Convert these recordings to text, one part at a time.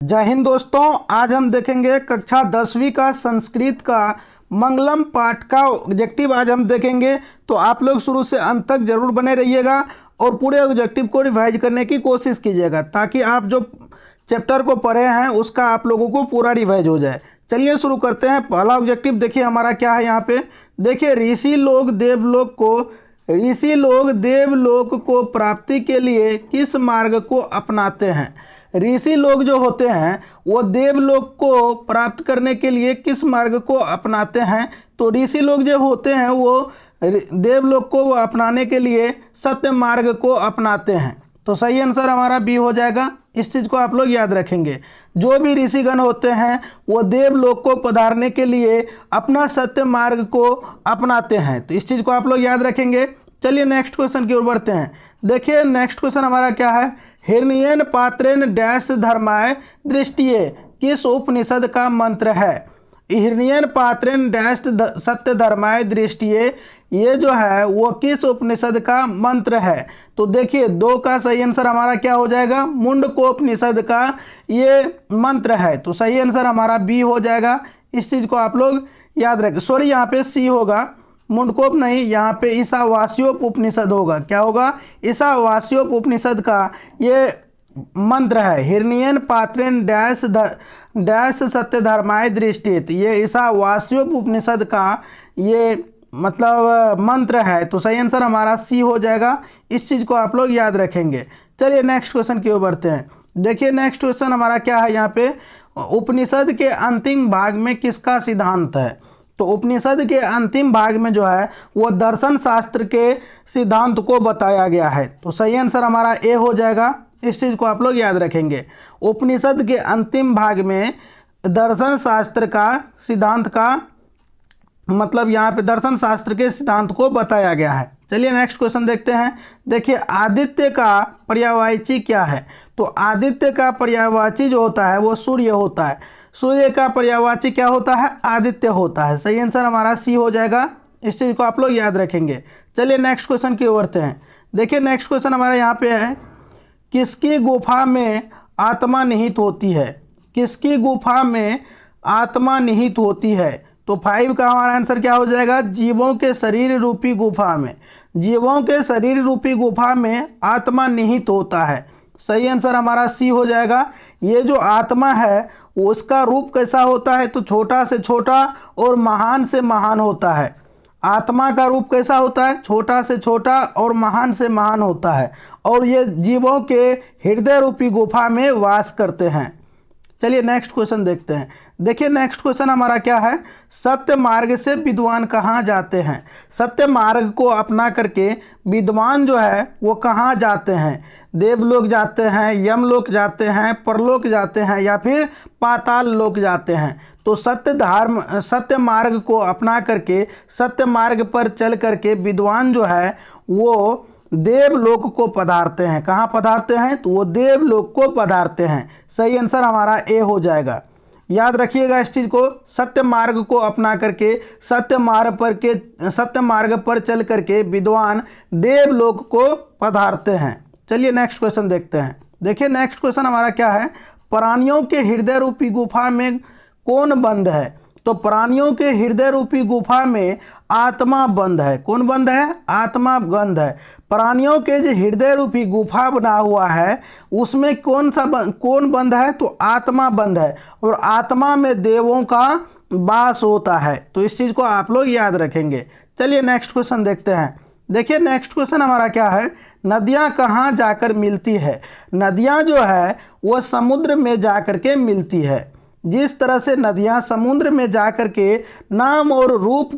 जय हिंद दोस्तों। आज हम देखेंगे कक्षा 10वीं का संस्कृत का मंगलम पाठ का ऑब्जेक्टिव आज हम देखेंगे। तो आप लोग शुरू से अंत तक जरूर बने रहिएगा और पूरे ऑब्जेक्टिव को रिवाइज करने की कोशिश कीजिएगा ताकि आप जो चैप्टर को पढ़े हैं उसका आप लोगों को पूरा रिवाइज हो जाए। चलिए शुरू करते हैं। पहला ऑब्जेक्टिव देखिए हमारा क्या है यहाँ पे। देखिए ऋषि लोग देवलोक को प्राप्ति के लिए किस मार्ग को अपनाते हैं। ऋषि लोग जो होते हैं वो देवलोक को प्राप्त करने के लिए किस मार्ग को अपनाते हैं। तो ऋषि लोग जो होते हैं वो देवलोक को अपनाने के लिए सत्य मार्ग को अपनाते हैं। तो सही आंसर हमारा बी हो जाएगा। इस चीज़ को आप लोग याद रखेंगे। जो भी ऋषिगण होते हैं वो देवलोक को पधारने के लिए अपना सत्य मार्ग को अपनाते हैं। तो इस चीज़ को आप लोग याद रखेंगे। चलिए नेक्स्ट क्वेश्चन की ओर बढ़ते हैं। देखिए नेक्स्ट क्वेश्चन हमारा क्या है। हिरण्यन पात्रेन डैश धर्माय दृष्टिये किस उपनिषद का मंत्र है। हिरण्यन पात्रेन डैश सत्य धर्माय दृष्टिये ये जो है वो किस उपनिषद का मंत्र है। तो देखिए दो का सही आंसर हमारा क्या हो जाएगा। मुंडकोपनिषद का ये मंत्र है। तो सही आंसर हमारा बी हो जाएगा। इस चीज़ को आप लोग याद रखें। सॉरी यहाँ पे सी होगा, मुंडकोप नहीं, यहाँ पे ईशावास्योप उपनिषद होगा। क्या होगा। ईशावास्योप उपनिषद का ये मंत्र है। हिरण्यन पात्रेन डैश सत्य धर्माय दृष्टित ये ईशावास्योप उपनिषद का ये मतलब मंत्र है। तो सही आंसर हमारा सी हो जाएगा। इस चीज़ को आप लोग याद रखेंगे। चलिए नेक्स्ट क्वेश्चन की ओर बढ़ते हैं। देखिए नेक्स्ट क्वेश्चन हमारा क्या है यहाँ पे। उपनिषद के अंतिम भाग में किसका सिद्धांत है। तो उपनिषद के अंतिम भाग में जो है वो दर्शन शास्त्र के सिद्धांत को बताया गया है। तो सही आंसर हमारा ए हो जाएगा। इस चीज़ को आप लोग याद रखेंगे। उपनिषद के अंतिम भाग में दर्शन शास्त्र का सिद्धांत का मतलब यहाँ पे दर्शन शास्त्र के सिद्धांत को बताया गया है। चलिए नेक्स्ट क्वेश्चन देखते हैं। देखिए आदित्य का पर्यायवाची क्या है। तो आदित्य का पर्यायवाची जो होता है वो सूर्य होता है। सूर्य का पर्यायवाची क्या होता है। आदित्य होता है। सही आंसर हमारा सी हो जाएगा। इस चीज़ को आप लोग याद रखेंगे। चलिए नेक्स्ट क्वेश्चन की ओर बढ़ते हैं। देखिए नेक्स्ट क्वेश्चन हमारा यहाँ पे है। किसकी गुफा में आत्मा निहित होती है। किसकी गुफा में आत्मा निहित होती है। तो 5 का हमारा आंसर क्या हो जाएगा। जीवों के शरीर रूपी गुफा में। जीवों के शरीर रूपी गुफा में आत्मा निहित होता है। सही आंसर हमारा सी हो जाएगा। ये जो आत्मा है उसका रूप कैसा होता है। तो छोटा से छोटा और महान से महान होता है। आत्मा का रूप कैसा होता है। छोटा से छोटा और महान से महान होता है और ये जीवों के हृदय रूपी गुफा में वास करते हैं। चलिए नेक्स्ट क्वेश्चन देखते हैं। देखिए नेक्स्ट क्वेश्चन हमारा क्या है। सत्य मार्ग से विद्वान कहाँ जाते हैं। सत्य मार्ग को अपना करके विद्वान जो है वो कहाँ जाते हैं। देवलोक जाते हैं, यमलोक जाते हैं, परलोक जाते हैं या फिर पाताल लोक जाते हैं। तो सत्य मार्ग को अपना करके सत्य मार्ग पर चल करके विद्वान जो है वो देवलोक को पधारते हैं। कहाँ पधारते हैं। तो वो देवलोक को पधारते हैं। सही आंसर हमारा ए हो जाएगा। याद रखिएगा इस चीज़ को। सत्य मार्ग को अपना करके सत्य मार्ग पर चल करके विद्वान देवलोक को पधारते हैं। चलिए नेक्स्ट क्वेश्चन देखते हैं। देखिए नेक्स्ट क्वेश्चन हमारा क्या है। प्राणियों के हृदय रूपी गुफा में कौन बंद है। तो प्राणियों के हृदय रूपी गुफा में आत्मा बंद है। कौन बंद है। आत्मा बंद है। प्राणियों के जो हृदय रूपी गुफा बना हुआ है उसमें कौन बंद है। तो आत्मा बंद है और आत्मा में देवों का वास होता है। तो इस चीज़ को आप लोग याद रखेंगे। चलिए नेक्स्ट क्वेश्चन देखते हैं। देखिए नेक्स्ट क्वेश्चन हमारा क्या है। नदियाँ कहाँ जाकर मिलती है। नदियाँ जो है वो समुद्र में जाकर के मिलती है। जिस तरह से नदियाँ समुद्र में जाकर के नाम और रूप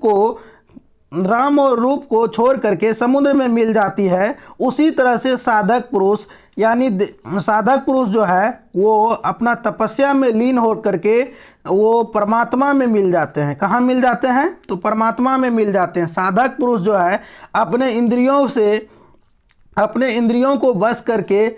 को छोड़ करके समुद्र में मिल जाती है, उसी तरह से साधक पुरुष यानी साधक पुरुष जो है वो अपना तपस्या में लीन हो करके वो परमात्मा में मिल जाते हैं। कहाँ मिल जाते हैं। तो परमात्मा में मिल जाते हैं। साधक पुरुष जो है अपने इंद्रियों को बस करके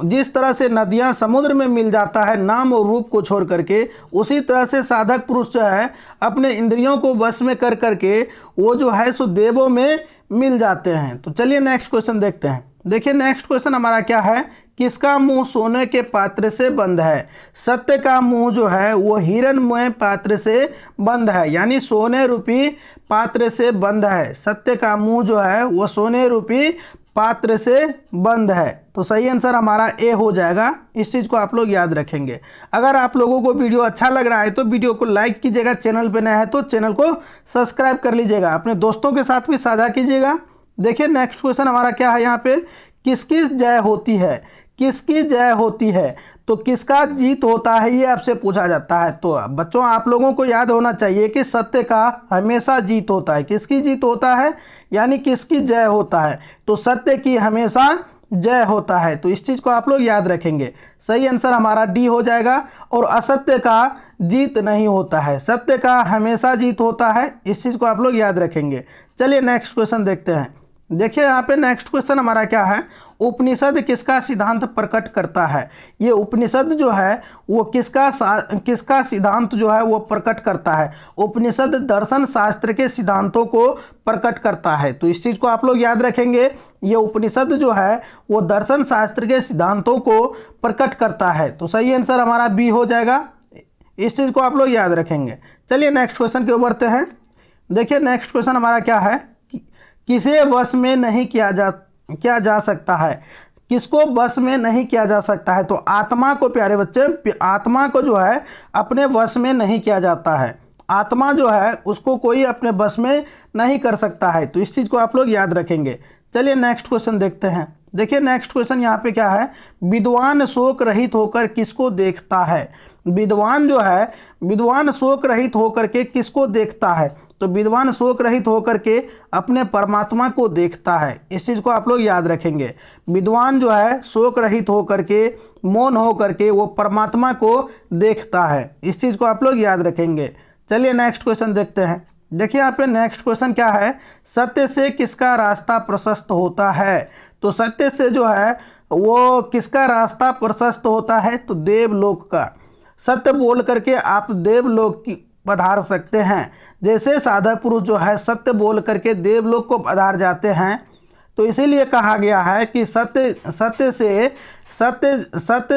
जिस तरह से नदियाँ समुद्र में मिल जाता है नाम और रूप को छोड़ करके, उसी तरह से साधक पुरुष जो है अपने इंद्रियों को बस में कर करके वो जो है सो देवों में मिल जाते हैं। तो चलिए नेक्स्ट क्वेश्चन देखते हैं। देखिए नेक्स्ट क्वेश्चन हमारा क्या है। किसका मुंह सोने के पात्र से बंद है? सत्य का मुंह जो है वो हिरणमय पात्र से बंद है, यानी सोने रूपी पात्र से बंद है। सत्य का मुंह जो है वो सोने रूपी पात्र से बंद है। तो सही आंसर हमारा ए हो जाएगा। इस चीज़ को आप लोग याद रखेंगे। अगर आप लोगों को वीडियो अच्छा लग रहा है तो वीडियो को लाइक कीजिएगा, चैनल पे नया है तो चैनल को सब्सक्राइब कर लीजिएगा, अपने दोस्तों के साथ भी साझा कीजिएगा। देखिए नेक्स्ट क्वेश्चन हमारा क्या है यहाँ पे, किसकी जय होती है? किसकी जय होती है? तो किसका जीत होता है ये आपसे पूछा जाता है। तो बच्चों आप लोगों को याद होना चाहिए कि सत्य का हमेशा जीत होता है। किसकी जीत होता है? यानी किसकी जय होता है? तो सत्य की हमेशा जय होता है। तो इस चीज़ को आप लोग याद रखेंगे। सही आंसर हमारा डी हो जाएगा। और असत्य का जीत नहीं होता है, सत्य का हमेशा जीत होता है। इस चीज़ को आप लोग याद रखेंगे। चलिए नेक्स्ट क्वेश्चन देखते हैं। देखिए यहाँ पे नेक्स्ट क्वेश्चन हमारा क्या है, उपनिषद किसका सिद्धांत प्रकट करता है? ये उपनिषद जो है वो किसका सिद्धांत जो है वो प्रकट करता है? उपनिषद दर्शन शास्त्र के सिद्धांतों को प्रकट करता है। तो इस चीज़ को आप लोग याद रखेंगे। ये उपनिषद जो है वो दर्शन शास्त्र के सिद्धांतों को प्रकट करता है। तो सही आंसर हमारा बी हो जाएगा। इस चीज़ को आप लोग याद रखेंगे। चलिए नेक्स्ट क्वेश्चन की ओर बढ़ते हैं। देखिए नेक्स्ट क्वेश्चन हमारा क्या है, किसे वश में नहीं किया जा सकता है? किसको वश में नहीं किया जा सकता है? तो आत्मा को, प्यारे बच्चे, आत्मा को जो है अपने वश में नहीं किया जाता है। आत्मा जो है उसको कोई अपने वश में नहीं कर सकता है। तो इस चीज़ को आप लोग याद रखेंगे। चलिए नेक्स्ट क्वेश्चन देखते हैं। देखिए नेक्स्ट क्वेश्चन यहाँ पे क्या है, विद्वान शोक रहित होकर किसको देखता है? विद्वान जो है, विद्वान शोक रहित होकर के किसको देखता है? तो विद्वान शोक रहित होकर के अपने परमात्मा को देखता है। इस चीज़ को आप लोग याद रखेंगे। विद्वान जो है शोक रहित होकर के, मौन होकर के वो परमात्मा को देखता है। इस चीज़ को आप लोग याद रखेंगे। चलिए नेक्स्ट क्वेश्चन देखते हैं। देखिए यहाँ पे नेक्स्ट क्वेश्चन क्या है, सत्य से किसका रास्ता प्रशस्त होता है? तो सत्य से जो है वो किसका रास्ता प्रशस्त होता है? तो देवलोक का। सत्य बोल करके आप देवलोक की पधार सकते हैं। जैसे साधक पुरुष जो है सत्य बोल करके देवलोक को पधार जाते हैं। तो इसीलिए कहा गया है कि सत्य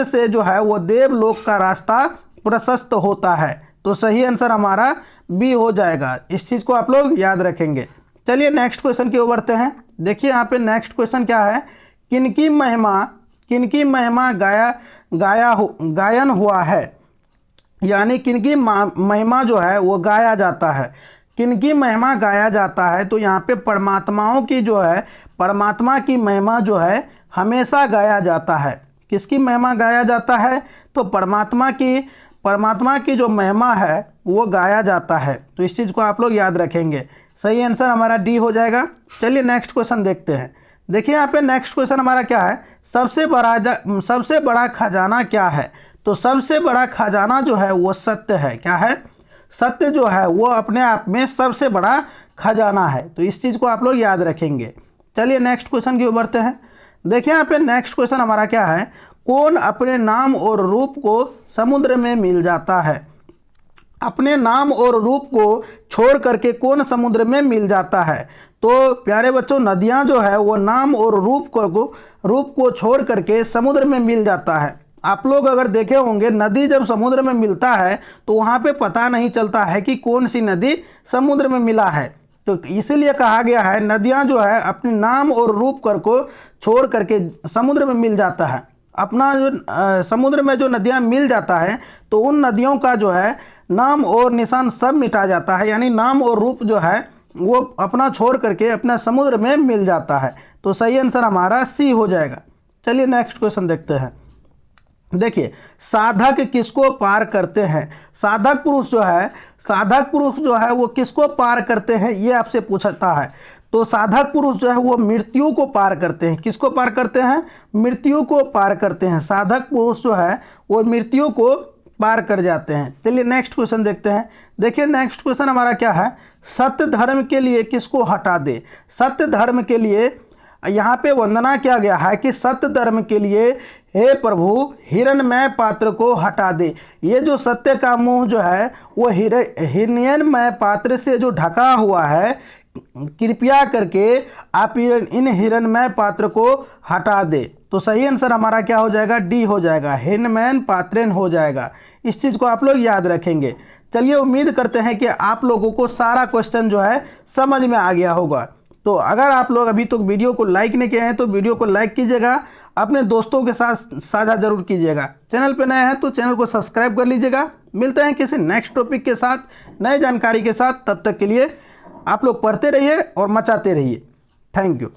से जो है वो देवलोक का रास्ता प्रशस्त होता है। तो सही आंसर हमारा बी हो जाएगा। इस चीज़ को आप लोग याद रखेंगे। चलिए नेक्स्ट क्वेश्चन की ओर बढ़ते हैं। देखिए यहाँ पे नेक्स्ट क्वेश्चन क्या है, किनकी महिमा गायन हुआ है? यानी किनकी महिमा जो है वो गाया जाता है। किनकी महिमा गाया जाता है? तो यहाँ पे परमात्माओं की जो है, परमात्मा की महिमा जो है हमेशा गाया जाता है। किसकी महिमा गाया जाता है? तो परमात्मा की जो महिमा है वो गाया जाता है। तो इस चीज़ को आप लोग याद रखेंगे। सही आंसर हमारा डी हो जाएगा। चलिए नेक्स्ट क्वेश्चन देखते हैं। देखिए यहाँ पे नेक्स्ट क्वेश्चन हमारा क्या है, सबसे बड़ा खजाना क्या है? तो सबसे बड़ा खजाना जो है वो सत्य है। क्या है? सत्य जो है वो अपने आप में सबसे बड़ा खजाना है। तो इस चीज़ को आप लोग याद रखेंगे। चलिए नेक्स्ट क्वेश्चन की ओर बढ़ते हैं। देखिए यहाँ पे नेक्स्ट क्वेश्चन हमारा क्या है, कौन अपने नाम और रूप को समुद्र में मिल जाता है? अपने नाम और रूप को छोड़ करके कौन समुद्र में मिल जाता है? तो प्यारे बच्चों, नदियाँ जो है वो नाम और रूप को छोड़ करके समुद्र में मिल जाता है। आप लोग अगर देखे होंगे, नदी जब समुद्र में मिलता है तो वहाँ पे पता नहीं चलता है कि कौन सी नदी समुद्र में मिला है। तो इसीलिए कहा गया है नदियाँ जो है अपने नाम और रूप को छोड़ करके समुद्र में मिल जाता है। अपना जो समुद्र में जो नदियाँ मिल जाता है तो उन नदियों का जो है नाम और निशान सब मिटा जाता है। यानी नाम और रूप जो है वो अपना छोड़ करके अपना समुद्र में मिल जाता है। तो सही आंसर हमारा सी हो जाएगा। चलिए नेक्स्ट क्वेश्चन देखते हैं। देखिए साधक किसको पार करते हैं? साधक पुरुष जो है वो किसको पार करते हैं ये आपसे पूछता है। तो साधक पुरुष जो है वो मृत्यु को पार करते हैं। किसको पार करते हैं? मृत्यु को पार करते हैं। साधक पुरुष जो है वो मृत्यु को पार कर जाते हैं। चलिए नेक्स्ट क्वेश्चन देखते हैं। देखिए नेक्स्ट क्वेश्चन हमारा क्या है, सत्य धर्म के लिए किसको हटा दे? सत्य धर्म के लिए यहाँ पे वंदना किया गया है कि सत्य धर्म के लिए हे प्रभु हिरणमय पात्र को हटा दे। ये जो सत्य का मुंह जो है वो हिरणमय पात्र से जो ढका हुआ है, कृपया करके आप इन हिरणमय पात्र को हटा दे। तो सही आंसर हमारा क्या हो जाएगा, डी हो जाएगा, हिनमैन पात्रेन हो जाएगा। इस चीज़ को आप लोग याद रखेंगे। चलिए, उम्मीद करते हैं कि आप लोगों को सारा क्वेश्चन जो है समझ में आ गया होगा। तो अगर आप लोग अभी तक वीडियो को लाइक नहीं किए हैं तो वीडियो को लाइक कीजिएगा, अपने दोस्तों के साथ साझा जरूर कीजिएगा। चैनल पर नए हैं तो चैनल को सब्सक्राइब कर लीजिएगा। मिलते हैं किसी नेक्स्ट टॉपिक के साथ, नए जानकारी के साथ। तब तक के लिए आप लोग पढ़ते रहिए और मचाते रहिए। Thank you.